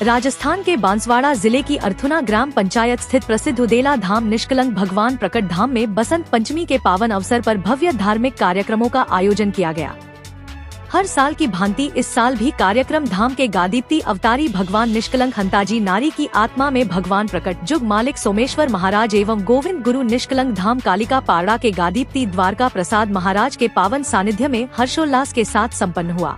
राजस्थान के बांसवाड़ा जिले की अर्थुना ग्राम पंचायत स्थित प्रसिद्ध उदेला धाम निष्कलंक भगवान प्रकट धाम में बसंत पंचमी के पावन अवसर पर भव्य धार्मिक कार्यक्रमों का आयोजन किया गया। हर साल की भांति इस साल भी कार्यक्रम धाम के गादीप्ति अवतारी भगवान निष्कलंक हंताजी नारी की आत्मा में भगवान प्रकट जुग मालिक सोमेश्वर महाराज एवं गोविंद गुरु निष्कलंक धाम कालिका पाड़ा के गादीप्ति द्वारका प्रसाद महाराज के पावन सानिध्य में हर्षोल्लास के साथ संपन्न हुआ।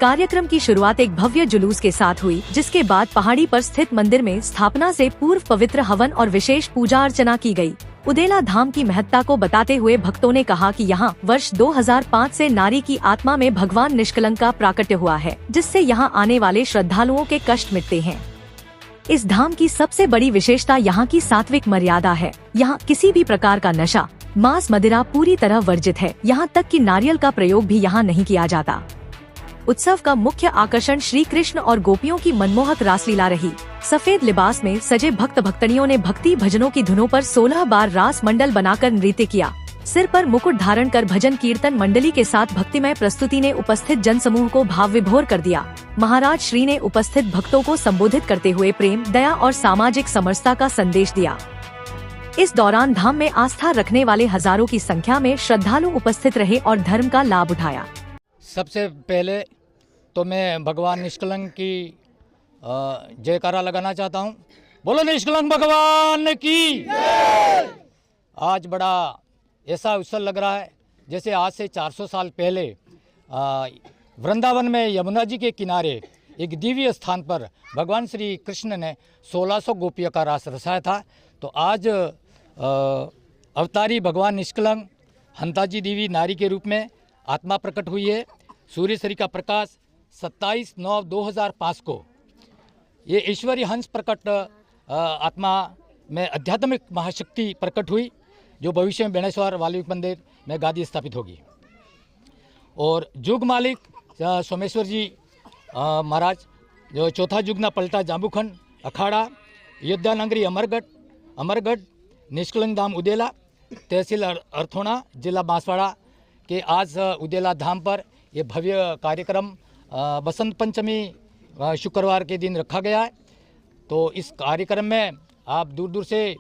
कार्यक्रम की शुरुआत एक भव्य जुलूस के साथ हुई, जिसके बाद पहाड़ी पर स्थित मंदिर में स्थापना से पूर्व पवित्र हवन और विशेष पूजा अर्चना की गई। उदेला धाम की महत्ता को बताते हुए भक्तों ने कहा कि यहाँ वर्ष 2005 से नारी की आत्मा में भगवान निष्कलंक का प्राकट्य हुआ है, जिससे यहाँ आने वाले श्रद्धालुओं के कष्ट मिटते हैं। इस धाम की सबसे बड़ी विशेषता यहाँ की सात्विक मर्यादा है। यहाँ किसी भी प्रकार का नशा, मांस, मदिरा पूरी तरह वर्जित है। यहाँ तक कि नारियल का प्रयोग भी यहाँ नहीं किया जाता। उत्सव का मुख्य आकर्षण श्री कृष्ण और गोपियों की मनमोहक रासलीला रही। सफेद लिबास में सजे भक्त भक्तनियों ने भक्ति भजनों की धुनों पर 16 बार रास मंडल बनाकर नृत्य किया। सिर पर मुकुट धारण कर भजन कीर्तन मंडली के साथ भक्तिमय प्रस्तुति ने उपस्थित जनसमूह को भाव विभोर कर दिया। महाराज श्री ने उपस्थित भक्तों को संबोधित करते हुए प्रेम, दया और सामाजिक समरसता का संदेश दिया। इस दौरान धाम में आस्था रखने वाले हजारों की संख्या में श्रद्धालु उपस्थित रहे और धर्म का लाभ उठाया। सबसे पहले तो मैं भगवान निष्कलंक की जयकारा लगाना चाहता हूँ। बोलो निष्कलंक भगवान की। आज बड़ा ऐसा अवसर लग रहा है जैसे आज से 400 साल पहले वृंदावन में यमुना जी के किनारे एक दिव्य स्थान पर भगवान श्री कृष्ण ने 1600 गोपियों का रास रचाया था। तो आज अवतारी भगवान निष्कलंक हंताजी देवी नारी के रूप में आत्मा प्रकट हुई है। सूर्य श्री का प्रकाश 27/9/2005 को ये ईश्वरी हंस प्रकट आत्मा में आध्यात्मिक महाशक्ति प्रकट हुई, जो भविष्य में बेणेश्वर वाल्मीकि मंदिर में गादी स्थापित होगी। और जुग मालिक सोमेश्वर जी महाराज, जो चौथा युग ना पलटा जांबूखंड अखाड़ा अयोध्या नगरी अमरगढ़ निष्कलंक धाम उदेला तहसील अर्थोना जिला बांसवाड़ा के आज उदेला धाम पर ये भव्य कार्यक्रम बसंत पंचमी शुक्रवार के दिन रखा गया है। तो इस कार्यक्रम में आप दूर दूर से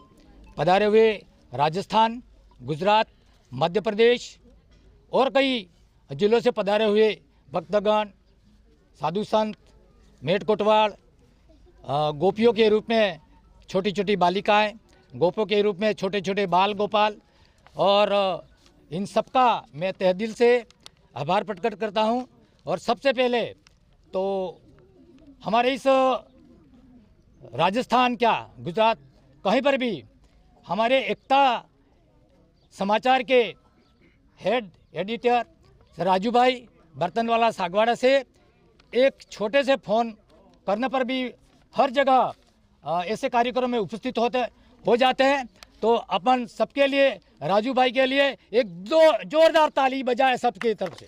पधारे हुए राजस्थान, गुजरात, मध्य प्रदेश और कई जिलों से पधारे हुए भक्तगण, साधु संत, मेट कोटवाड़, गोपियों के रूप में छोटी छोटी बालिकाएं, गोपों के रूप में छोटे छोटे बाल गोपाल, और इन सबका मैं तहे दिल से आभार प्रकट करता हूं। और सबसे पहले तो हमारे इस राजस्थान क्या गुजरात कहीं पर भी हमारे एकता समाचार के हेड एडिटर राजू भाई बर्तनवाला सागवाड़ा से एक छोटे से फ़ोन करने पर भी हर जगह ऐसे कार्यक्रम में उपस्थित हो जाते हैं। तो अपन सबके लिए, राजू भाई के लिए एक जोरदार ताली बजाए सबकी तरफ से।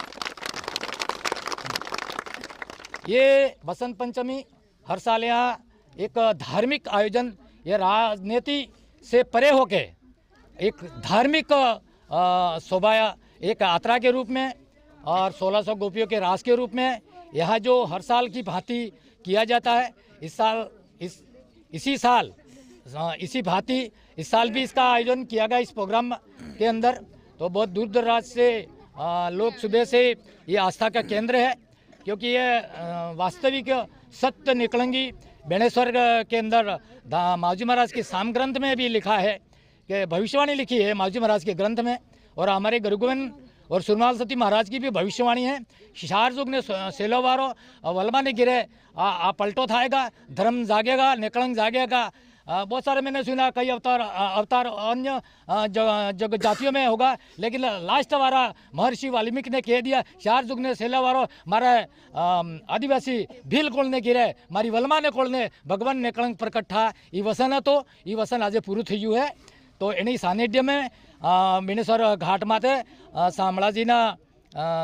ये बसंत पंचमी हर साल यहाँ एक धार्मिक आयोजन, ये राजनीति से परे होके एक धार्मिक शोभा, एक यात्रा के रूप में और 1600 गोपियों के रास के रूप में यहाँ जो हर साल की भांति किया जाता है, इसी भांति इस साल भी इसका आयोजन किया गया। इस प्रोग्राम के अंदर तो बहुत दूर दराज से लोग सुबह से ये आस्था का केंद्र है, क्योंकि ये वास्तविक सत्य निकलंगी बेणेश्वर के अंदर मावजी महाराज के साम ग्रंथ में भी लिखा है कि भविष्यवाणी लिखी है मावजी महाराज के ग्रंथ में। और हमारे गुरु गोविंद और सुरमाल सती महाराज की भी भविष्यवाणी है। शिशार जुग ने सेलोवारो वलमा ने गिरे आ पलटो थाएगा, धर्म जागेगा, निकलंग जागेगा। बहुत सारे मैंने सुना कई अवतार अन्य जग जातियों में होगा, लेकिन लास्ट वारा महर्षि वाल्मीकि ने कह दिया चार जुग ने सेला वारो मारे आदिवासी भील कोलने गिरे मारी वलमा ने कोलने भगवान ने कलंक प्रकट था। ये वसन तो ये वसन आज पूરું થયું है। तो एनी सानिध्य में बेणेश्वर घाट माथे शामळाजीना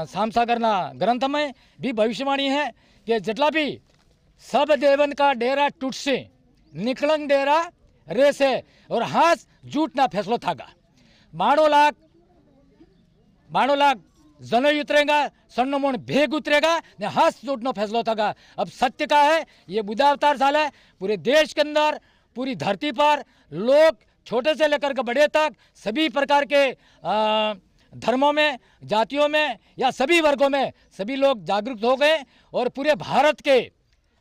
सामसागरना ग्रंथ में भी भविष्यवाणी है कि जेटला भी सब देवन का डेरा टूटसे निकलंग डेरा रेसे और हाथ झूठ ना फैसलो थागा। 92 लाख जनोई उतरेगा, सन्नो मोण भेग उतरेगा ने हाथ जोड़ना फैसला होता। अब सत्य का है, ये बुद्धा अवतार साल है। पूरे देश के अंदर, पूरी धरती पर लोग छोटे से लेकर के बड़े तक सभी प्रकार के धर्मों में, जातियों में या सभी वर्गों में सभी लोग जागरूक हो गए। और पूरे भारत के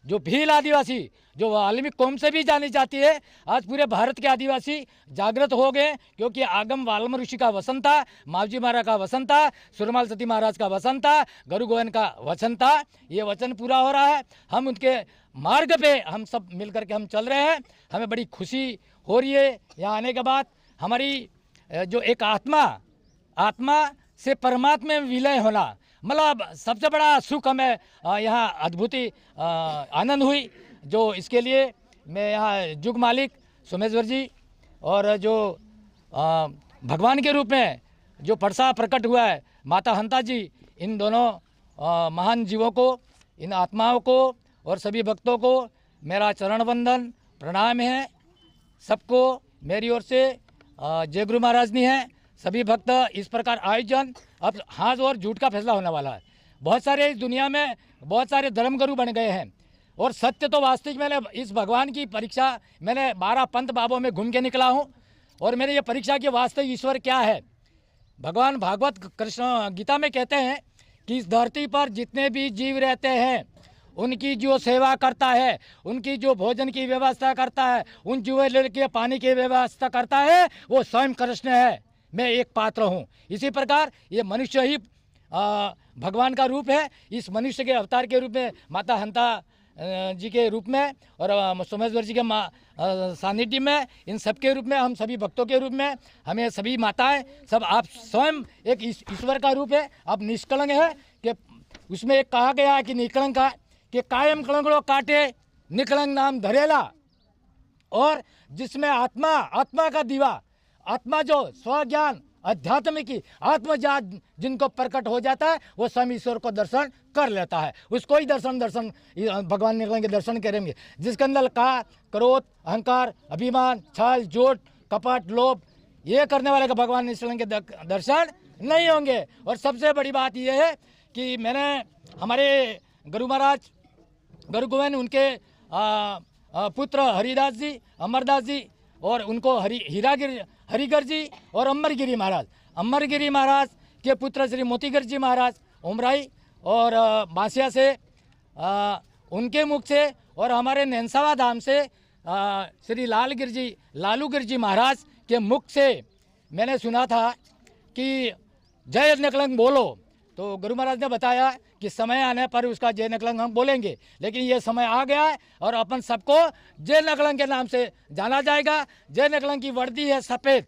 जो भील आदिवासी, जो वाल्मीकि कौम से भी जानी जाती है, आज पूरे भारत के आदिवासी जागृत हो गए। क्योंकि आगम वाल्मीकि ऋषि का वचन था, मावजी महाराज का वचन था, सुरमाल सती महाराज का वचन था, गुरु गोविंद का वचन था। ये वचन पूरा हो रहा है। हम उनके मार्ग पे हम सब मिल करके हम चल रहे हैं। हमें बड़ी खुशी हो रही है यहाँ आने के बाद। हमारी जो एक आत्मा से परमात्मा में विलय होना, मतलब सबसे बड़ा सुख हमें यहाँ अद्भुती आनंद हुई। जो इसके लिए मैं यहाँ जुग मालिक सोमेश्वर जी और जो भगवान के रूप में जो परसा प्रकट हुआ है माता हंता जी, इन दोनों महान जीवों को, इन आत्माओं को और सभी भक्तों को मेरा चरण वंदन प्रणाम है। सबको मेरी ओर से जय गुरु महाराज नहीं है। सभी भक्त इस प्रकार आयोजन, अब हाँ और झूठ का फैसला होने वाला है। बहुत सारे इस दुनिया में बहुत सारे धर्मगुरु बन गए हैं और सत्य तो वास्तविक, मैंने इस भगवान की परीक्षा मैंने 12 पंथ बाबों में घूम के निकला हूँ और मैंने ये परीक्षा की वास्तविक ईश्वर क्या है। भगवान भागवत कृष्ण गीता में कहते हैं कि इस धरती पर जितने भी जीव रहते हैं उनकी जो सेवा करता है, उनकी जो भोजन की व्यवस्था करता है, उन जीवों के पानी की व्यवस्था करता है, वो स्वयं कृष्ण है। मैं एक पात्र हूँ। इसी प्रकार ये मनुष्य ही भगवान का रूप है। इस मनुष्य के अवतार के रूप में माता हंता जी के रूप में और सोमेश्वर जी के सानिध्य में, इन सब के रूप में, हम सभी भक्तों के रूप में, हमें सभी माताएं सब, आप स्वयं एक ईश्वर का रूप है। आप निष्कलंक है कि उसमें एक कहा गया है कि निष्कलंक का कि कायम कलंगड़ो काटे निकलंग नाम धरेला। और जिसमें आत्मा का दीवा, आत्मा जो स्वज्ञान अध्यात्म की आत्मजात जिनको प्रकट हो जाता है, वो स्वयं ईश्वर को दर्शन कर लेता है। उसको ही दर्शन भगवान निकलन के दर्शन करेंगे। जिसके अंदर का क्रोध, अहंकार, अभिमान, छल, झूठ, कपट, लोभ, ये करने वाले का भगवान निकलन के दर्शन नहीं होंगे। और सबसे बड़ी बात यह है कि मैंने हमारे गुरु महाराज गुरु गोविंद, उनके पुत्र हरिदास जी, अमरदास जी और उनको हरिगर जी और अमरगिरी महाराज के पुत्र श्री मोतीगर जी महाराज उमराई और बांसिया से, उनके मुख से और हमारे नैनसावा धाम से श्री लालूगिर जी महाराज के मुख से मैंने सुना था कि जय निकलंक बोलो। तो गुरु महाराज ने बताया कि समय आने पर उसका जय निकलंक हम बोलेंगे, लेकिन ये समय आ गया है और अपन सबको जय निकलंक के नाम से जाना जाएगा। जय निकलंक की वर्दी है सफ़ेद।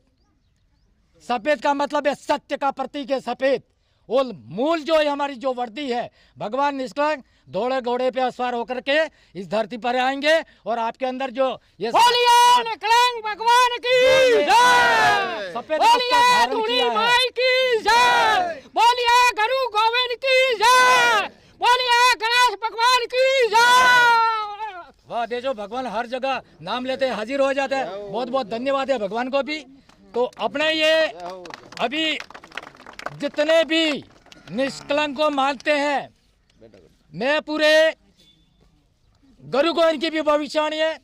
सफ़ेद का मतलब है सत्य का प्रतीक है सफ़ेद। और मूल जो है हमारी जो वर्दी है, भगवान निष्कलंक दौड़े घोड़े पे सवार होकर के इस धरती पर आएंगे और आपके अंदर जो ये बोलिए निकलंक भगवान की जय, सफेद बोलिए धुनी माई की जय, बोलिए गुरु गोविंद की जय, बोलिए गणेश भगवान की जय। वाह, देखो भगवान हर जगह नाम लेते हैं, हाजिर हो जाते हैं। बहुत बहुत धन्यवाद है भगवान को भी। तो अपने ये अभी जितने भी निष्कलंक को मानते हैं, मैं पूरे गुरु गोविंद की भी भविष्यवाणी है,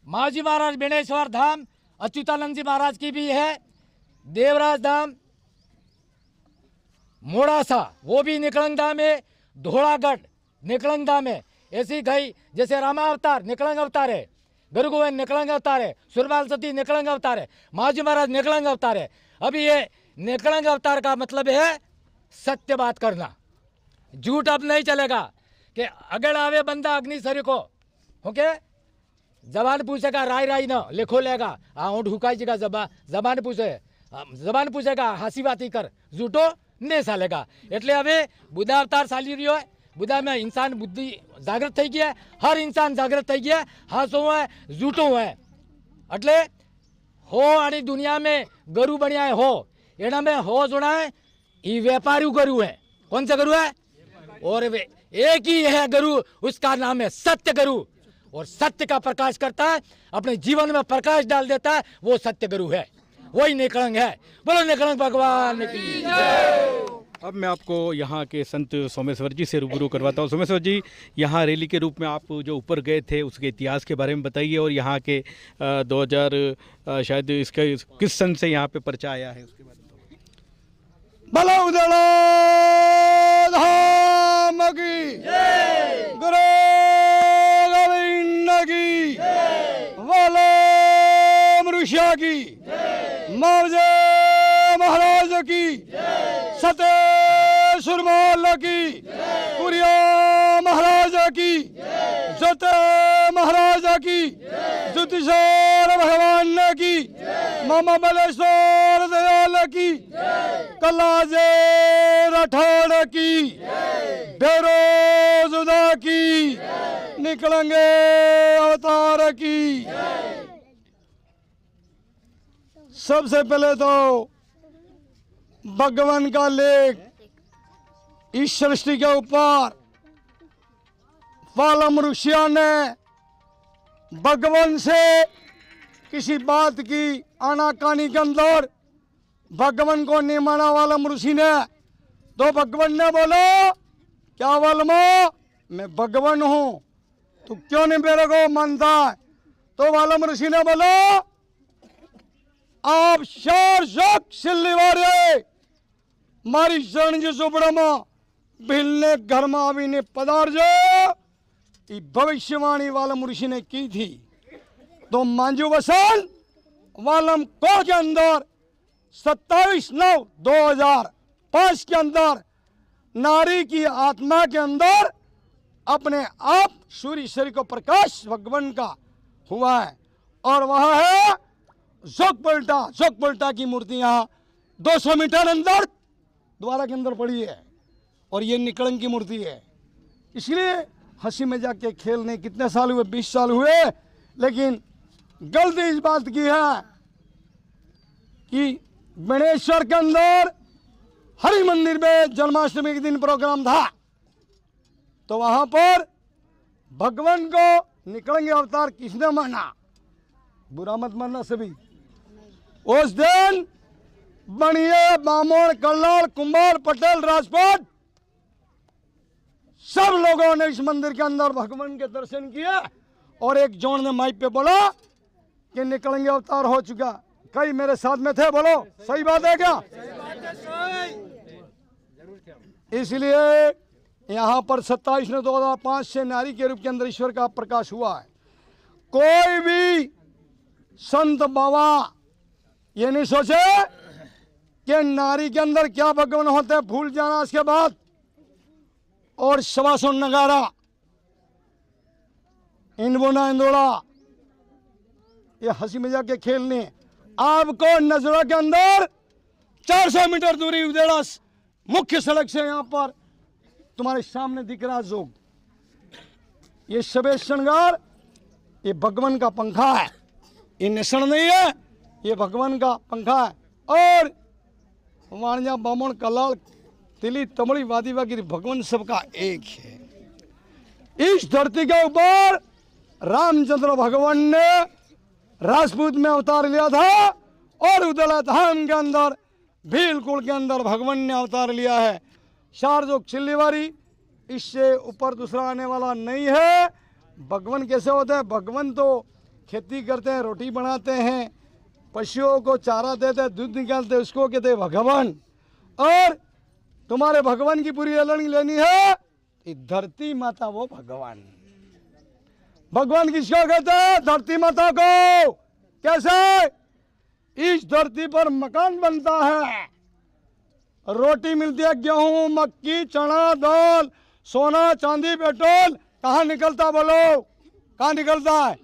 मावजी महाराज बेणेश्वर धाम अच्युतानंद जी महाराज की भी है, देवराज धाम मोड़ासा वो भी निकलंक धाम है, धोड़ागढ़ निकलंक धाम है। ऐसी गई जैसे रामा अवतार निकलंक अवतार है, गुरु गोविंद निकलंक अवतार है, सुरबाल सती निकलंक अवतार है, मावजी महाराज निकलंक अवतार है। अभी ये निकलंक अवतार का मतलब है सत्य बात करना, झूठ अब नहीं चलेगा। कि अगर आवे बंदा अग्नि सर को ओके जबान पूछेगा राय न लिखो लेगा, ऊँट हुकाईगा जबान पूछेगा हासी बाती कर, झूठो नहीं सालेगा। એટલે હવે બુદ્ધા અવતાર ચાલી રહ્યો है, बुद्धा में इंसान बुद्धि जागृत થઈ गया है, हर इंसान जागृत થઈ गया है, हासो है झूठो है। એટલે हो आणि दुनिया में गुरु बनिया है हो, एना में हो जुड़ा है, ये व्यापारी गुरु है। कौन सा गुरु है? और एक ही है गुरु, उसका नाम है सत्य गुरु। और सत्य का प्रकाश करता है, अपने जीवन में प्रकाश डाल देता है, वो सत्य गुरु है, वही निकलंक है। बोलो निकलंक भगवान की जय। अब मैं आपको यहाँ के संत सोमेश्वर जी से रूबरू करवाता हूँ। सोमेश्वर जी, यहाँ रैली के रूप में आप जो ऊपर गए थे उसके इतिहास के बारे में बताइए, और यहाँ के 2000 शायद इसका किस सन से यहाँ पे पर्चा आया है उसके बारे में। भला उदड़ा धाम की गुरु गोविंद की वाले मनुष्या की मौजे महाराज की सते सुरमाल की कुरिया महाराज की जते महाराज की ज्योतिषर भगवान की मामा बलेश्वर दयाल की कलाजे राठौड़ की बेरोजुदा की निकलेंगे अवतार की। सबसे पहले तो भगवान का लेख इस सृष्टि के ऊपर वाला ऋषियों ने भगवान से किसी बात की आनाकानी के अंदर भगवान को नहीं माना वाला ऋषि ने, तो भगवान ने बोला क्या वालमा मैं भगवान हूं, तू क्यों नहीं मेरे को मानता है? तो वाला ऋषि ने बोला आप शार शक सिल्ली वारे मारी शरण जी सुपड़मा भिलने घर में अभी ने पदार जो भविष्यवाणी वालम ऋषि ने की थी। तो मांझू वसन वालम को के अंदर 27/9/2005 के अंदर नारी की आत्मा के अंदर अपने आप सूर्य शरीर को प्रकाश भगवान का हुआ है, और वह है जोक पलटा की मूर्ति यहाँ 200 मीटर अंदर द्वारा के अंदर पड़ी है, और ये निकलंग की मूर्ति है। इसलिए हंसी मजाक के खेल नहीं, कितने साल हुए, 20 साल हुए, लेकिन गलती इस बात की है कि गणेश्वर के अंदर हरि मंदिर में जन्माष्टमी के दिन प्रोग्राम था, तो वहां पर भगवान को निकलेंगे अवतार किसने माना? बुरा मत मानना सभी। उस दिन बनिए बामोड़ कल्लाड़ कुंभार पटेल राजपूत सब लोगों ने इस मंदिर के अंदर भगवान के दर्शन किए, और एक जॉन ने माइक पे बोला कि निकलेंगे अवतार हो चुका। कई मेरे साथ में थे, बोलो सही बात है क्या? इसलिए यहाँ पर 27/9/2005 से नारी के रूप के अंदर ईश्वर का प्रकाश हुआ है। कोई भी संत बाबा ये नहीं सोचे कि नारी के अंदर क्या भगवान होते हैं, भूल जाना इसके बाद, और सवासो नगारा इंदोना इंदोड़ा ये हंसी मजाक के खेल नहीं। आपको नजरा के अंदर 400 मीटर दूरी उदेड़ा मुख्य सड़क से यहाँ पर तुम्हारे सामने दिख रहा जोग, ये शबे श्रृंगार, ये भगवान का पंखा है, ये निशान नहीं है, ये भगवान का पंखा है। और वाणिया बामण कलाल तिली तमड़ी वादी वगैरह भगवान सबका एक है। इस धरती के ऊपर रामचंद्र भगवान ने राजपूत में अवतार लिया था, और उदला धाम के अंदर भीलकुल के अंदर भगवान ने अवतार लिया है। शारजोक चिल्लीवारी इससे ऊपर दूसरा आने वाला नहीं है। भगवान कैसे होते हैं? भगवान तो खेती करते हैं, रोटी बनाते हैं, पशुओं को चारा देते हैं, दूध निकालते हैं, उसको कहते हैं भगवान। और तुम्हारे भगवान की पूरी लड़नी लेनी है, धरती माता वो भगवान। भगवान किसको कहते हैं? धरती माता को। कैसे? इस धरती पर मकान बनता है, रोटी मिलती है, गेहूं मक्की चना दाल सोना चांदी पेट्रोल, कहाँ निकलता बोलो? कहाँ निकलता है?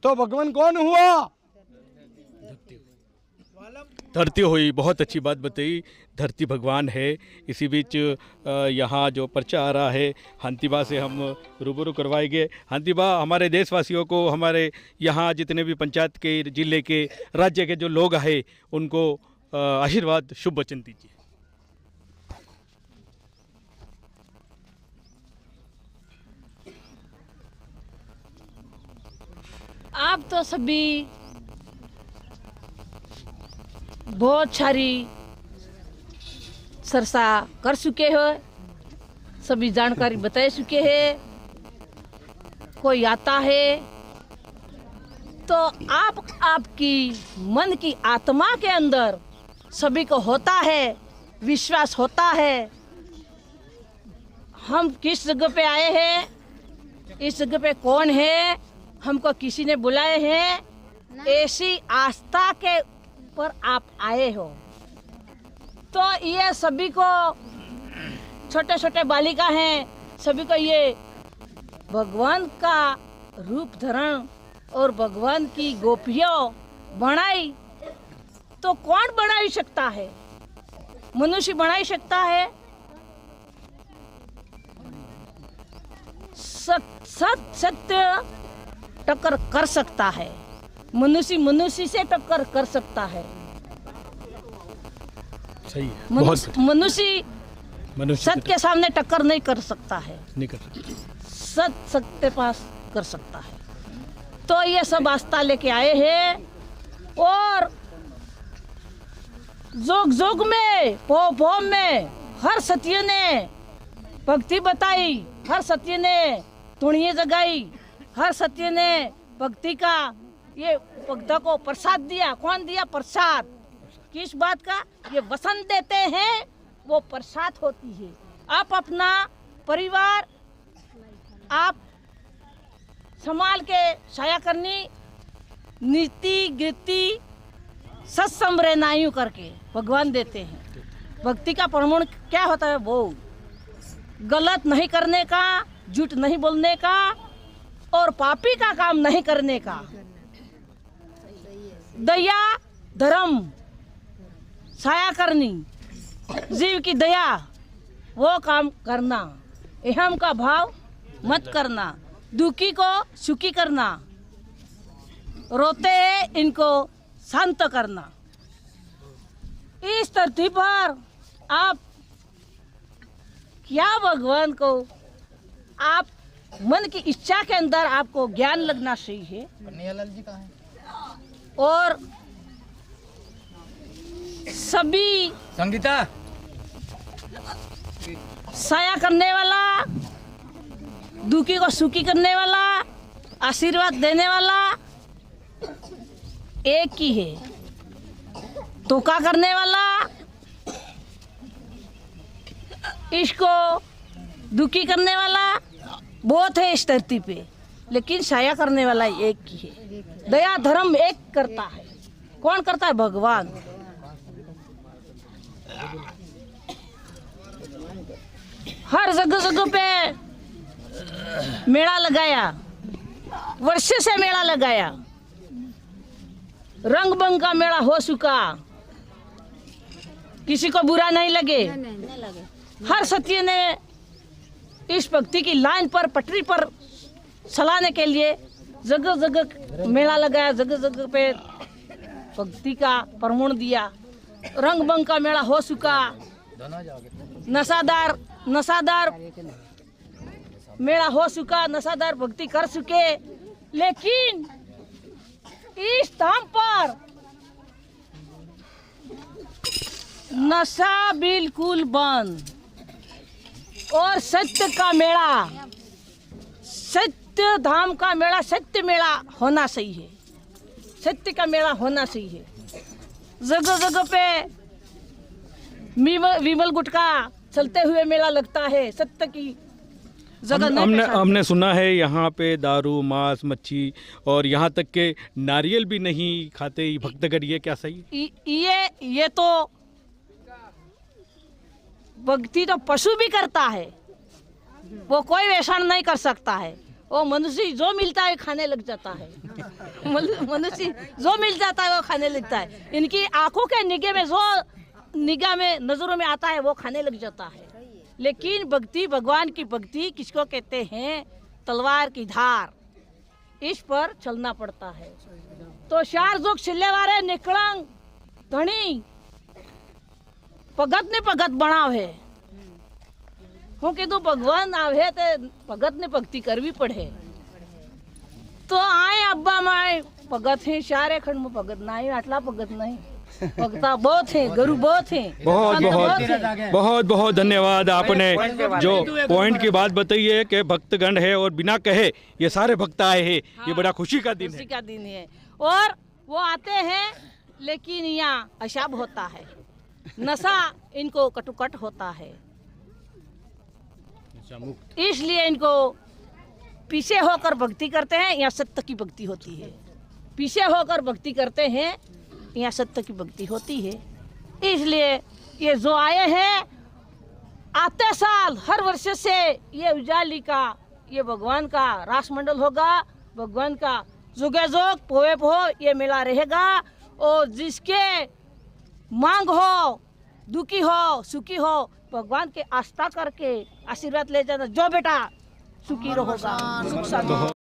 तो भगवान कौन हुआ? धरती हुई। बहुत अच्छी बात बताई, धरती भगवान है। इसी बीच यहाँ जो पर्चा आ रहा है हंतीबा से हम रूबरू करवाएंगे। हंतीबा, हमारे देशवासियों को, हमारे यहाँ जितने भी पंचायत के, जिले के, राज्य के जो लोग हैं उनको आशीर्वाद शुभ वचन दीजिए। आप तो सभी बहुत सारी चर्चा कर चुके हो, सभी जानकारी बता चुके हैं। कोई आता है तो आपकी मन की आत्मा के अंदर सभी को होता है, विश्वास होता है हम किस जगह पे आए हैं, इस जगह पे कौन है, हमको किसी ने बुलाए हैं, ऐसी आस्था के पर आप आए हो। तो ये सभी को, छोटे छोटे बालिका हैं, सभी को ये भगवान का रूप धारण और भगवान की गोपियों बनाई। तो कौन बना ही सकता है? मनुष्य बना ही सकता है? सत्य टक्कर कर सकता है, मनुष्य से टक्कर कर सकता है। सही है, बहुत मनुष्य सत्य के सामने टक्कर नहीं कर सकता है, नहीं कर सकते। सत्य पास कर सकता है। तो ये सब आस्था लेके आए हैं और जोग जोग में, पोम में हर सत्य ने भक्ति बताई, हर सत्य ने तुणिये जगाई, हर सत्य ने भक्ति का ये भक्तों को प्रसाद दिया। कौन दिया प्रसाद? किस बात का? ये वसन देते हैं, वो प्रसाद होती है। आप अपना परिवार आप संभाल के छाया करनी, नीति गिरती सत्सम रहना यूं करके भगवान देते हैं। भक्ति का प्रमाण क्या होता है? वो गलत नहीं करने का, झूठ नहीं बोलने का और पापी का काम नहीं करने का, दया धर्म छाया करनी, जीव की दया वो काम करना, अहम का भाव मत करना, दुखी को सुखी करना, रोते हैं इनको शांत करना। इस तरतीब पर आप क्या भगवान को आप मन की इच्छा के अंदर आपको ज्ञान लगना चाहिए। जी कहाँ है? और सभी संगीता साया करने वाला, दुखी को सुखी करने वाला, आशीर्वाद देने वाला एक ही है। तोका करने वाला, इसको दुखी करने वाला बहुत है इस धरती पे, लेकिन साया करने वाला एक ही है। दया धर्म एक करता है। कौन करता है? भगवान। हर जगह जगह पे मेला लगाया, वर्षे से मेला लगाया, रंग बंग का मेला हो चुका, किसी को बुरा नहीं लगे। हर सत्य ने इस भक्ति की लाइन पर, पटरी पर चलाने के लिए जगह जगह मेला लगाया, जगह जगह पे भक्ति का प्रमाण दिया। रंग बंग का मेला हो चुका, नशादार मेला हो चुका, नशादार भक्ति कर चुके। लेकिन इस धाम पर नशा बिल्कुल बंद और सत्य का मेला, सत्य धाम का मेला, सत्य मेला होना चाहिए, सत्य का मेला होना चाहिए। जगह जगह पे विमल गुटका चलते हुए मेला लगता है, सत्य की जगह हमने सुना है यहाँ पे दारू, मांस, मच्छी और यहाँ तक के नारियल भी नहीं खाते भक्तगण, ये क्या सही? ये तो भक्ति तो पशु भी करता है, वो कोई वेषण नहीं कर सकता है। वो मनुष्य जो मिलता है खाने लग जाता है। मनुष्य जो मिल जाता है वो खाने लगता है। इनकी आंखों के निगाह में जो निगाह में नजरों में आता है वो खाने लग जाता है। लेकिन भक्ति, भगवान की भक्ति किसको कहते हैं? तलवार की धार, इस पर चलना पड़ता है। तो चार जोग छिल्ले वाले निकलंग धनी भगत ने भगत बनाव है। હું કીધું ભગવાન આવે તે ભગત ને ભક્તિ કરવી પડે। તો આય અબ્બા માય ભગત હે ચારે ખંડ માં ભગત ના આટલા ભગત નહીં। भक्ता बहुत हैं, गुरु बहुत हैं, बहुत संत बहुत हैं। बहुत बहुत धन्यवाद। आपने जो पॉइंट की बात बताई है कि भक्तगण है और बिना कहे ये सारे भक्त आए हैं, ये बड़ा खुशी का दिन खुशी है। का दिन है। और वो आते हैं लेकिन यहाँ अशाब होता है, नशा इनको कटुकट होता है, इसलिए इनको पीछे होकर भक्ति करते हैं, यहाँ सत्य की भक्ति होती है। पीछे होकर भक्ति करते हैं, यहाँ सत्य की भक्ति होती है। इसलिए ये जो आए हैं आते साल हर वर्ष से ये उजाली का, ये भगवान का रासमंडल होगा, भगवान का जुगे जोग पोए पो ये मेला रहेगा। और जिसके मांग हो, दुखी हो, सुखी हो, भगवान के आस्था करके आशीर्वाद ले जाना, जो बेटा सुखी रहोगा, सुख शांति।